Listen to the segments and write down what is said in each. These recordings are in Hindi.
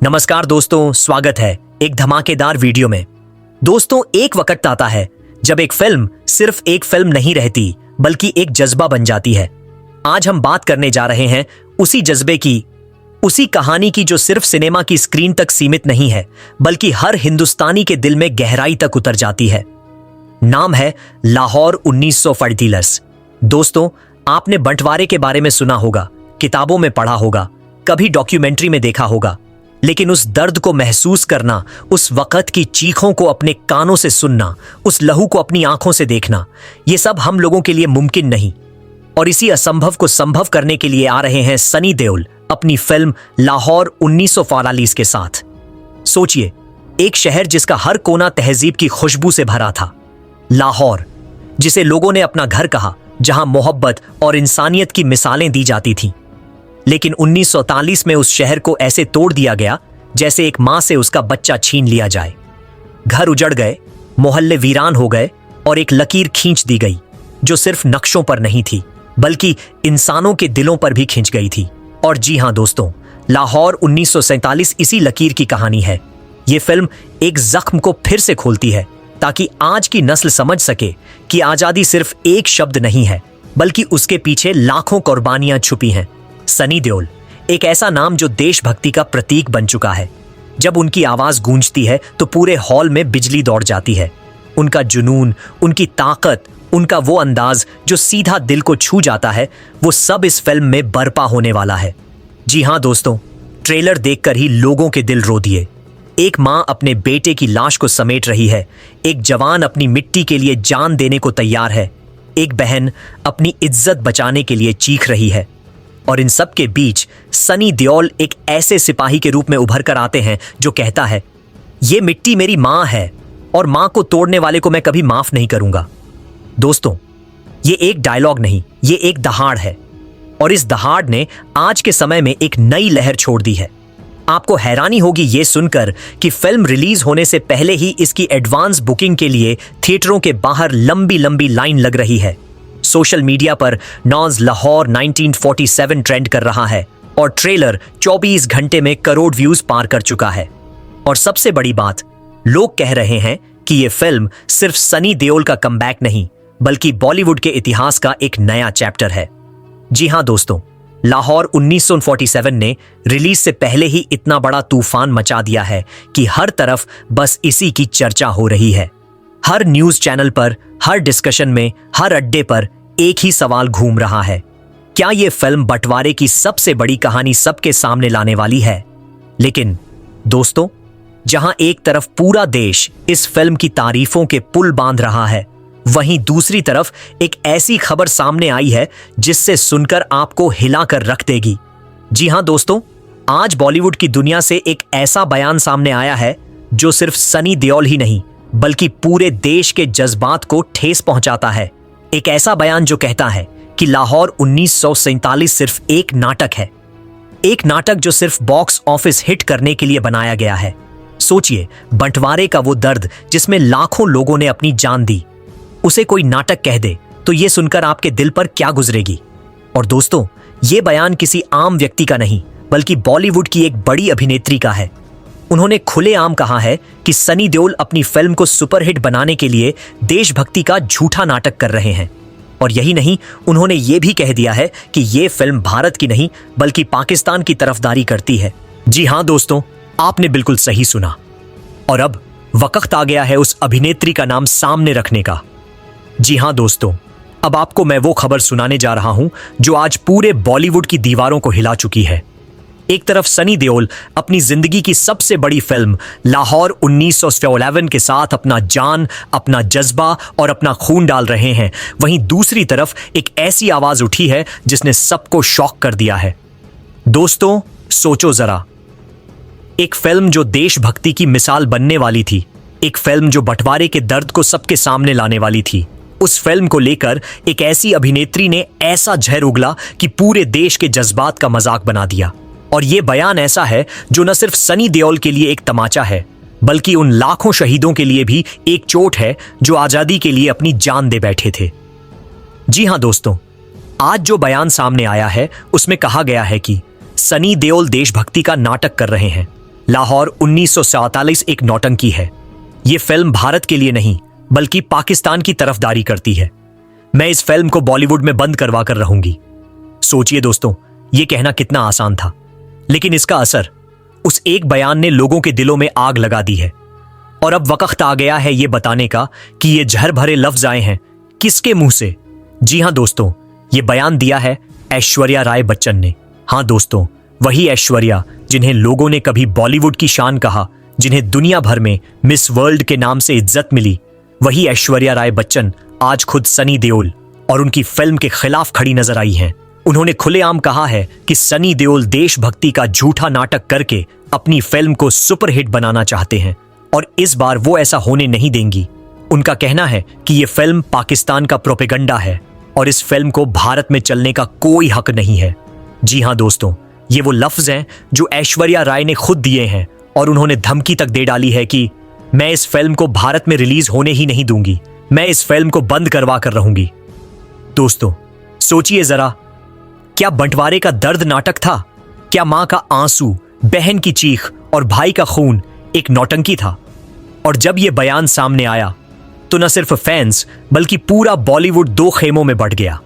नमस्कार दोस्तों, स्वागत है एक धमाकेदार वीडियो में। दोस्तों, एक वक्त आता है जब एक फिल्म सिर्फ एक फिल्म नहीं रहती बल्कि एक जज्बा बन जाती है। आज हम बात करने जा रहे हैं उसी जज्बे की, उसी कहानी की जो सिर्फ सिनेमा की स्क्रीन तक सीमित नहीं है बल्कि हर हिंदुस्तानी के दिल में गहराई तक उतर जाती है। नाम है लाहौर 1948। दोस्तों, आपने बंटवारे के बारे में सुना होगा, किताबों में पढ़ा होगा, कभी डॉक्यूमेंट्री में देखा होगा, लेकिन उस दर्द को महसूस करना, उस वक़्त की चीखों को अपने कानों से सुनना, उस लहू को अपनी आंखों से देखना, ये सब हम लोगों के लिए मुमकिन नहीं। और इसी असंभव को संभव करने के लिए आ रहे हैं सनी देओल अपनी फिल्म लाहौर 1948 के साथ। सोचिए, एक शहर जिसका हर कोना तहजीब की खुशबू से भरा था। लाहौर, जिसे लोगों ने अपना घर कहा, जहां मोहब्बत और इंसानियत की मिसालें दी जाती थीं। लेकिन 1943 में उस शहर को ऐसे तोड़ दिया गया जैसे एक मां से उसका बच्चा छीन लिया जाए। घर उजड़ गए, मोहल्ले वीरान हो गए और एक लकीर खींच दी गई जो सिर्फ नक्शों पर नहीं थी बल्कि इंसानों के दिलों पर भी खींच गई थी। और जी हां दोस्तों, लाहौर 1947 इसी लकीर की कहानी है। ये फिल्म एक जख्म को फिर से खोलती है ताकि आज की नस्ल समझ सके कि आजादी सिर्फ एक शब्द नहीं है बल्कि उसके पीछे लाखों कुर्बानियां छुपी हैं। सनी देओल, एक ऐसा नाम जो देशभक्ति का प्रतीक बन चुका है। जब उनकी आवाज गूंजती है तो पूरे हॉल में बिजली दौड़ जाती है। उनका जुनून, उनकी ताकत, उनका वो अंदाज जो सीधा दिल को छू जाता है, वो सब इस फिल्म में बरपा होने वाला है। जी हां दोस्तों, ट्रेलर देखकर ही लोगों के दिल रो दिए। एक मां अपने बेटे की लाश को समेट रही है, एक जवान अपनी मिट्टी के लिए जान देने को तैयार है, एक बहन अपनी इज्जत बचाने के लिए चीख रही है। और इन सब के बीच सनी देओल एक ऐसे सिपाही के रूप में उभर कर आते हैं जो कहता है, ये मिट्टी मेरी मां है और मां को तोड़ने वाले को मैं कभी माफ नहीं करूंगा। दोस्तों, ये एक डायलॉग नहीं, ये एक दहाड़ है। और इस दहाड़ ने आज के समय में एक नई लहर छोड़ दी है। आपको हैरानी होगी ये सुनकर कि फिल्म रिलीज होने से पहले ही इसकी एडवांस बुकिंग के लिए थिएटरों के बाहर लंबी लंबी लाइन लग रही है। सोशल मीडिया पर नॉज लाहौर 1947 ट्रेंड कर रहा है और ट्रेलर 24 घंटे में करोड़ व्यूज पार कर चुका है। और सबसे बड़ी बात, लोग कह रहे हैं कि यह फिल्म सिर्फ सनी देओल का कमबैक नहीं बल्कि बॉलीवुड के इतिहास का एक नया चैप्टर है। जी हां दोस्तों, लाहौर 1947 ने रिलीज से पहले ही इतना बड़ा तूफान मचा दिया है कि हर तरफ बस इसी की चर्चा हो रही है। हर न्यूज चैनल पर, हर डिस्कशन में, हर अड्डे पर एक ही सवाल घूम रहा है, क्या यह फिल्म बंटवारे की सबसे बड़ी कहानी सबके सामने लाने वाली है? लेकिन दोस्तों, जहां एक तरफ पूरा देश इस फिल्म की तारीफों के पुल बांध रहा है, वहीं दूसरी तरफ एक ऐसी खबर सामने आई है जिससे सुनकर आपको हिलाकर रख देगी। जी हां दोस्तों, आज बॉलीवुड की दुनिया से एक ऐसा बयान सामने आया है जो सिर्फ सनी देओल ही नहीं बल्कि पूरे देश के जज्बात को ठेस पहुंचाता है। एक ऐसा बयान जो कहता है कि लाहौर 1947 सिर्फ एक नाटक है, एक नाटक जो सिर्फ बॉक्स ऑफिस हिट करने के लिए बनाया गया है। सोचिए, बंटवारे का वो दर्द जिसमें लाखों लोगों ने अपनी जान दी, उसे कोई नाटक कह दे तो ये सुनकर आपके दिल पर क्या गुजरेगी? और दोस्तों, ये बयान किसी आम व्यक्ति का नहीं बल्कि बॉलीवुड की एक बड़ी अभिनेत्री का है। उन्होंने खुलेआम कहा है कि सनी देओल अपनी फिल्म को सुपरहिट बनाने के लिए देशभक्ति का झूठा नाटक कर रहे हैं। और यही नहीं, उन्होंने ये भी कह दिया है कि ये फिल्म भारत की नहीं बल्कि पाकिस्तान की तरफदारी करती है। जी हां दोस्तों, आपने बिल्कुल सही सुना। और अब वक्त आ गया है उस अभिनेत्री का नाम सामने रखने का। जी हां दोस्तों, अब आपको मैं वो खबर सुनाने जा रहा हूं जो आज पूरे बॉलीवुड की दीवारों को हिला चुकी है। एक तरफ सनी देओल अपनी जिंदगी की सबसे बड़ी फिल्म लाहौर 1947 के साथ अपना जान, अपना जज्बा और अपना खून डाल रहे हैं, वहीं दूसरी तरफ एक ऐसी आवाज उठी है जिसने सबको शॉक कर दिया है। दोस्तों, सोचो जरा, एक फिल्म जो देशभक्ति की मिसाल बनने वाली थी, एक फिल्म जो बंटवारे के दर्द को सबके सामने लाने वाली थी, उस फिल्म को लेकर एक ऐसी अभिनेत्री ने ऐसा जहर उगला कि पूरे देश के जज्बात का मजाक बना दिया। और ये बयान ऐसा है जो न सिर्फ सनी देओल के लिए एक तमाचा है बल्कि उन लाखों शहीदों के लिए भी एक चोट है जो आजादी के लिए अपनी जान दे बैठे थे। जी हां दोस्तों, आज जो बयान सामने आया है उसमें कहा गया है कि सनी देओल देशभक्ति का नाटक कर रहे हैं, लाहौर 1947 एक नौटंकी है। ये फिल्म भारत के लिए नहीं बल्कि पाकिस्तान की तरफदारी करती है। मैं इस फिल्म को बॉलीवुड में बंद करवा कर रहूंगी। सोचिए दोस्तों, यह कहना कितना आसान था, लेकिन इसका असर, उस एक बयान ने लोगों के दिलों में आग लगा दी है। और अब वक्त आ गया है यह बताने का कि ये जहर भरे लफ्ज आए हैं किसके मुंह से। जी हां दोस्तों, ये बयान दिया है ऐश्वर्या राय बच्चन ने। हां दोस्तों, वही ऐश्वर्या जिन्हें लोगों ने कभी बॉलीवुड की शान कहा, जिन्हें दुनिया भर में मिस वर्ल्ड के नाम से इज्जत मिली, वही ऐश्वर्या राय बच्चन आज खुद सनी देओल और उनकी फिल्म के खिलाफ खड़ी नजर आई हैं। उन्होंने खुलेआम कहा है कि सनी देओल देशभक्ति का झूठा नाटक करके अपनी फिल्म को सुपरहिट बनाना चाहते हैं और इस बार वो ऐसा होने नहीं देंगी। उनका कहना है कि ये फिल्म पाकिस्तान का प्रोपेगेंडा है और इस फिल्म को भारत में चलने का कोई हक नहीं है। जी हां दोस्तों, ये वो लफ्ज हैं जो ऐश्वर्या राय ने खुद दिए हैं और उन्होंने धमकी तक दे डाली है कि मैं इस फिल्म को भारत में रिलीज होने ही नहीं दूंगी, मैं इस फिल्म को बंद करवा कर रहूंगी। दोस्तों सोचिए जरा, क्या बंटवारे का दर्द नाटक था? क्या मां का आंसू, बहन की चीख और भाई का खून एक नौटंकी था? और जब यह बयान सामने आया तो न सिर्फ फैंस बल्कि पूरा बॉलीवुड दो खेमों में बंट गया।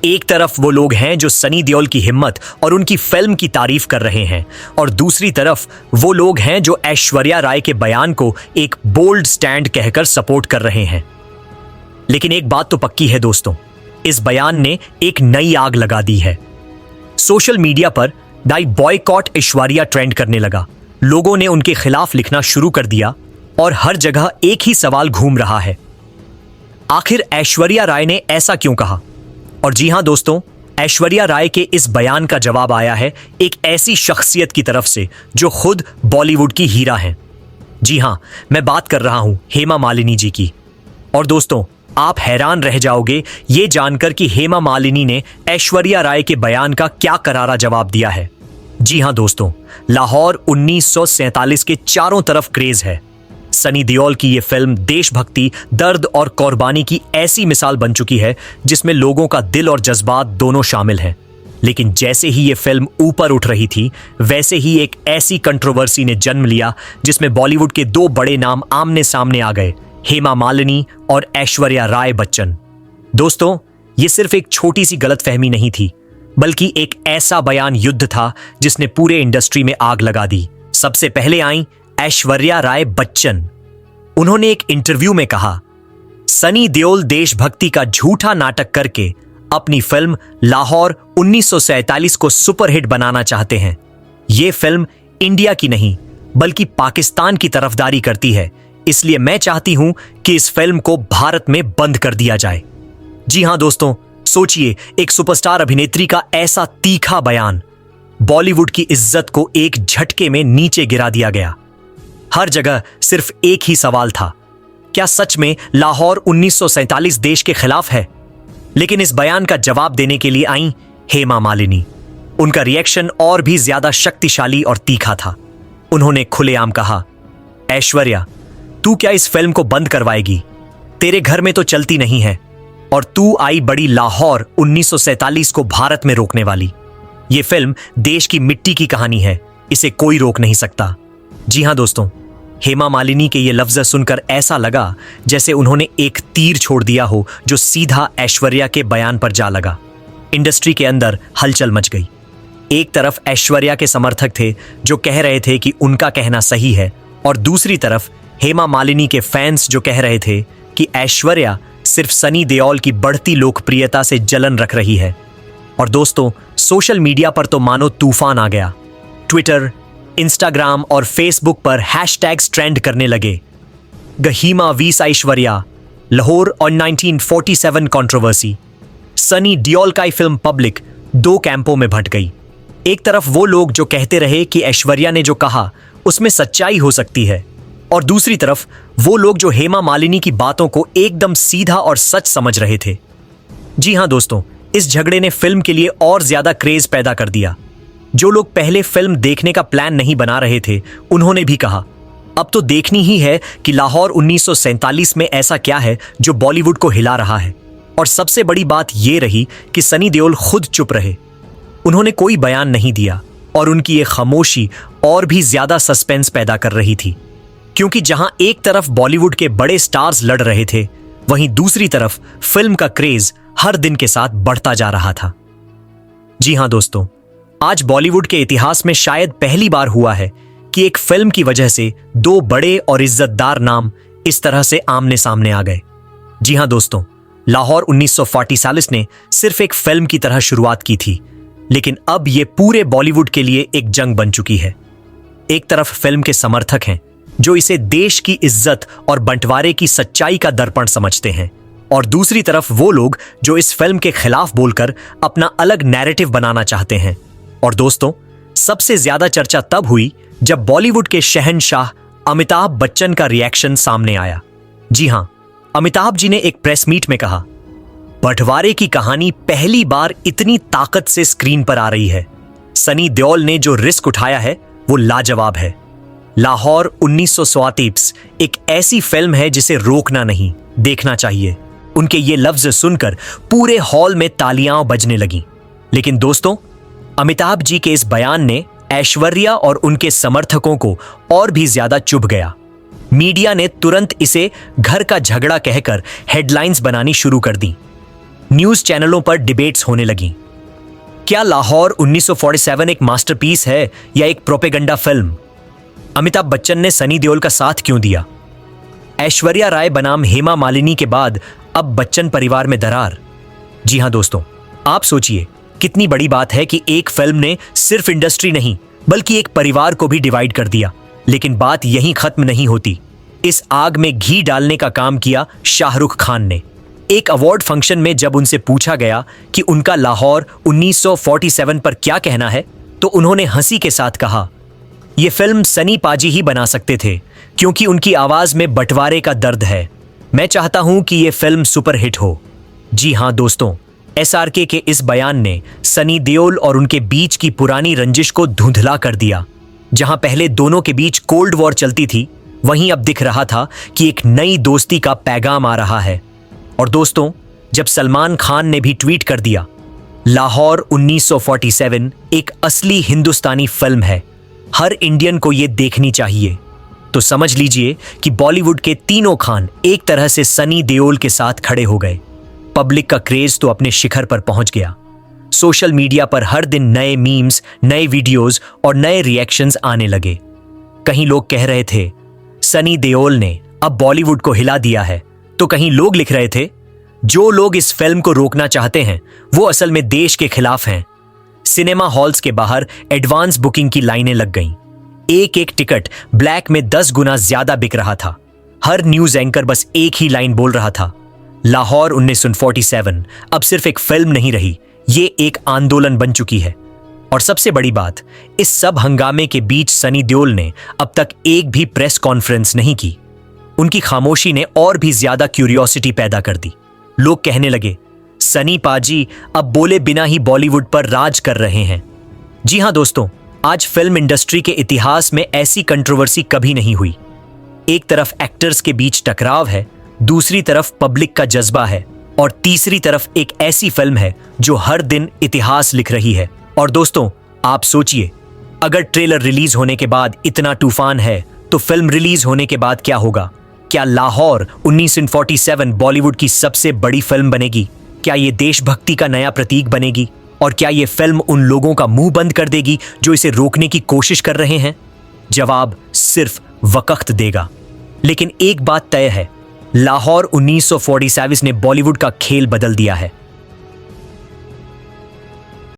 एक तरफ वो लोग हैं जो सनी देओल की हिम्मत और उनकी फिल्म की तारीफ कर रहे हैं और दूसरी तरफ वो लोग हैं जो ऐश्वर्या राय के बयान को एक बोल्ड स्टैंड कहकर सपोर्ट कर रहे हैं। लेकिन एक बात तो पक्की है दोस्तों, इस बयान ने एक नई आग लगा दी है। सोशल मीडिया पर दाई बॉयकॉट ऐश्वर्या ट्रेंड करने लगा। लोगों ने उनके खिलाफ लिखना शुरू कर दिया और हर जगह एक ही सवाल घूम रहा है, आखिर ऐश्वर्या राय ने ऐसा क्यों कहा? और जी हां दोस्तों, ऐश्वर्या राय के इस बयान का जवाब आया है एक ऐसी शख्सियत की तरफ से जो खुद बॉलीवुड की हीरा हैं। जी हां, मैं बात कर रहा हूं हेमा मालिनी जी की। और दोस्तों, आप हैरान रह जाओगे ये जानकर कि हेमा मालिनी ने ऐश्वर्या राय के बयान का क्या करारा जवाब दिया है। जी हां दोस्तों, लाहौर 1947 के चारों तरफ क्रेज है। सनी देओल की यह फिल्म देशभक्ति, दर्द और कुर्बानी की ऐसी मिसाल बन चुकी है जिसमें लोगों का दिल और जज्बात दोनों शामिल हैं। लेकिन जैसे ही यह फिल्म ऊपर उठ रही थी, वैसे ही एक ऐसी कंट्रोवर्सी ने जन्म लिया जिसमें बॉलीवुड के दो बड़े नाम आमने सामने आ गए, हेमा मालिनी और ऐश्वर्या राय बच्चन। दोस्तों, यह सिर्फ एक छोटी सी गलतफहमी नहीं थी, बल्कि एक ऐसा बयान युद्ध था जिसने पूरे इंडस्ट्री में आग लगा दी। सबसे पहले आई ऐश्वर्या राय बच्चन। उन्होंने एक इंटरव्यू में कहा, सनी देओल देशभक्ति का झूठा नाटक करके अपनी फिल्म लाहौर 1947 को सुपरहिट बनाना चाहते हैं। यह फिल्म इंडिया की नहीं बल्कि पाकिस्तान की तरफदारी करती है, इसलिए मैं चाहती हूं कि इस फिल्म को भारत में बंद कर दिया जाए। जी हां दोस्तों, सोचिए, एक सुपरस्टार अभिनेत्री का ऐसा तीखा बयान, बॉलीवुड की इज्जत को एक झटके में नीचे गिरा दिया गया। हर जगह सिर्फ एक ही सवाल था, क्या सच में लाहौर 1947 देश के खिलाफ है? लेकिन इस बयान का जवाब देने के लिए आई हेमा मालिनी। उनका रिएक्शन और भी ज्यादा शक्तिशाली और तीखा था। उन्होंने खुलेआम कहा, ऐश्वर्या, तू क्या इस फिल्म को बंद करवाएगी? तेरे घर में तो चलती नहीं है और तू आई बड़ी लाहौर 1947 को भारत में रोकने वाली। यह फिल्म देश की मिट्टी की कहानी है, इसे कोई रोक नहीं सकता। जी हां दोस्तों, हेमा मालिनी के ये लफ्ज सुनकर ऐसा लगा जैसे उन्होंने एक तीर छोड़ दिया हो जो सीधा ऐश्वर्या के बयान पर जा लगा। इंडस्ट्री के अंदर हलचल मच गई। एक तरफ ऐश्वर्या के समर्थक थे जो कह रहे थे कि उनका कहना सही है, और दूसरी तरफ हेमा मालिनी के फैंस जो कह रहे थे कि ऐश्वर्या सिर्फ सनी देओल की बढ़ती लोकप्रियता से जलन रख रही है। और दोस्तों, सोशल मीडिया पर तो मानो तूफान आ गया। ट्विटर, इंस्टाग्राम और फेसबुक पर हैशटैग्स ट्रेंड करने लगे। गहीमा वीस ऐश्वर्या, लाहौर और 1947 कंट्रोवर्सी। सनी देओल का फिल्म पब्लिक दो कैंपों में बंट गई। एक तरफ वो लोग जो कहते रहे कि ऐश्वर्या ने जो कहा उसमें सच्चाई हो सकती है, और दूसरी तरफ वो लोग जो हेमा मालिनी की बातों को एकदम सीधा और सच समझ रहे थे। जी हां दोस्तों, इस झगड़े ने फिल्म के लिए और ज्यादा क्रेज पैदा कर दिया। जो लोग पहले फिल्म देखने का प्लान नहीं बना रहे थे, उन्होंने भी कहा, अब तो देखनी ही है कि लाहौर 1947 में ऐसा क्या है जो बॉलीवुड को हिला रहा है। और सबसे बड़ी बात यह रही कि सनी देओल खुद चुप रहे। उन्होंने कोई बयान नहीं दिया, और उनकी ये खामोशी और भी ज्यादा सस्पेंस पैदा कर रही थी, क्योंकि जहां एक तरफ बॉलीवुड के बड़े स्टार्स लड़ रहे थे, वहीं दूसरी तरफ फिल्म का क्रेज हर दिन के साथ बढ़ता जा रहा था। जी हां दोस्तों, आज बॉलीवुड के इतिहास में शायद पहली बार हुआ है कि एक फिल्म की वजह से दो बड़े और इज्जतदार नाम इस तरह से आमने सामने आ गए। जी हां दोस्तों, लाहौर 1947 ने सिर्फ एक फिल्म की तरह शुरुआत की थी, लेकिन अब यह पूरे बॉलीवुड के लिए एक जंग बन चुकी है। एक तरफ फिल्म के समर्थक हैं जो इसे देश की इज्जत और बंटवारे की सच्चाई का दर्पण समझते हैं, और दूसरी तरफ वो लोग जो इस फिल्म के खिलाफ बोलकर अपना अलग नैरेटिव बनाना चाहते हैं। और दोस्तों, सबसे ज्यादा चर्चा तब हुई जब बॉलीवुड के शहंशाह अमिताभ बच्चन का रिएक्शन सामने आया। जी हां, अमिताभ जी ने एक प्रेस मीट में कहा, बंटवारे की कहानी पहली बार इतनी ताकत से स्क्रीन पर आ रही है। सनी देओल ने जो रिस्क उठाया है वो लाजवाब है। लाहौर 1947 एक ऐसी फिल्म है जिसे रोकना नहीं, देखना चाहिए। उनके ये लफ्ज सुनकर पूरे हॉल में तालियां बजने लगीं। लेकिन दोस्तों, अमिताभ जी के इस बयान ने ऐश्वर्या और उनके समर्थकों को और भी ज्यादा चुभ गया। मीडिया ने तुरंत इसे घर का झगड़ा कहकर हेडलाइंस बनानी शुरू कर दी। न्यूज चैनलों पर डिबेट्स होने लगीं। क्या लाहौर 1947 एक मास्टरपीस है या एक प्रोपेगेंडा फिल्म? अमिताभ बच्चन ने सनी देओल का साथ क्यों दिया? ऐश्वर्या राय बनाम हेमा मालिनी के बाद अब बच्चन परिवार में दरार। जी हां दोस्तों, आप सोचिए कितनी बड़ी बात है कि एक फिल्म ने सिर्फ इंडस्ट्री नहीं बल्कि एक परिवार को भी डिवाइड कर दिया। लेकिन बात यहीं खत्म नहीं होती। इस आग में घी डालने का काम किया शाहरुख खान ने। एक अवार्ड फंक्शन में जब उनसे पूछा गया कि उनका लाहौर 1947 पर क्या कहना है, तो उन्होंने हंसी के साथ कहा, यह फिल्म सनी पाजी ही बना सकते थे, क्योंकि उनकी आवाज में बंटवारे का दर्द है। मैं चाहता हूं कि यह फिल्म सुपरहिट हो। जी हां दोस्तों, एसआरके के इस बयान ने सनी देओल और उनके बीच की पुरानी रंजिश को धुंधला कर दिया। जहां पहले दोनों के बीच कोल्ड वॉर चलती थी, वहीं अब दिख रहा था कि एक नई दोस्ती का पैगाम आ रहा है। और दोस्तों, जब सलमान खान ने भी ट्वीट कर दिया, लाहौर 1947 एक असली हिंदुस्तानी फिल्म है, हर इंडियन को यह देखनी चाहिए, तो समझ लीजिए कि बॉलीवुड के तीनों खान एक तरह से सनी देओल के साथ खड़े हो गए। पब्लिक का क्रेज तो अपने शिखर पर पहुंच गया। सोशल मीडिया पर हर दिन नए मीम्स, नए वीडियोस और नए रिएक्शंस आने लगे। कहीं लोग कह रहे थे सनी देओल ने अब बॉलीवुड को हिला दिया है, तो कहीं लोग लिख रहे थे जो लोग इस फिल्म को रोकना चाहते हैं वो असल में देश के खिलाफ हैं। सिनेमा हॉल्स के बाहर एडवांस बुकिंग की लाइनें लग गईं। एक एक टिकट ब्लैक में 10 गुना ज्यादा बिक रहा था। हर न्यूज एंकर बस एक ही लाइन बोल रहा था, लाहौर 1947 अब सिर्फ एक फिल्म नहीं रही, ये एक आंदोलन बन चुकी है। और सबसे बड़ी बात, इस सब हंगामे के बीच सनी देओल ने अब तक एक भी प्रेस कॉन्फ्रेंस नहीं की। उनकी खामोशी ने और भी ज्यादा क्यूरियोसिटी पैदा कर दी। लोग कहने लगे, सनी पाजी अब बोले बिना ही बॉलीवुड पर राज कर रहे हैं। जी हां दोस्तों, आज फिल्म इंडस्ट्री के इतिहास में ऐसी कंट्रोवर्सी कभी नहीं हुई। एक तरफ एक्टर्स के बीच टकराव है, दूसरी तरफ पब्लिक का जज्बा है, और तीसरी तरफ एक ऐसी फिल्म है जो हर दिन इतिहास लिख रही है। और दोस्तों, आप सोचिए, अगर ट्रेलर रिलीज होने के बाद इतना तूफान है, तो फिल्म रिलीज होने के बाद क्या होगा? क्या लाहौर 1947 बॉलीवुड की सबसे बड़ी फिल्म बनेगी? क्या ये देशभक्ति का नया प्रतीक बनेगी? और क्या ये फिल्म उन लोगों का मुंह बंद कर देगी जो इसे रोकने की कोशिश कर रहे हैं? जवाब सिर्फ वक्त देगा। लेकिन एक बात तय है, लाहौर 1947 ने बॉलीवुड का खेल बदल दिया है।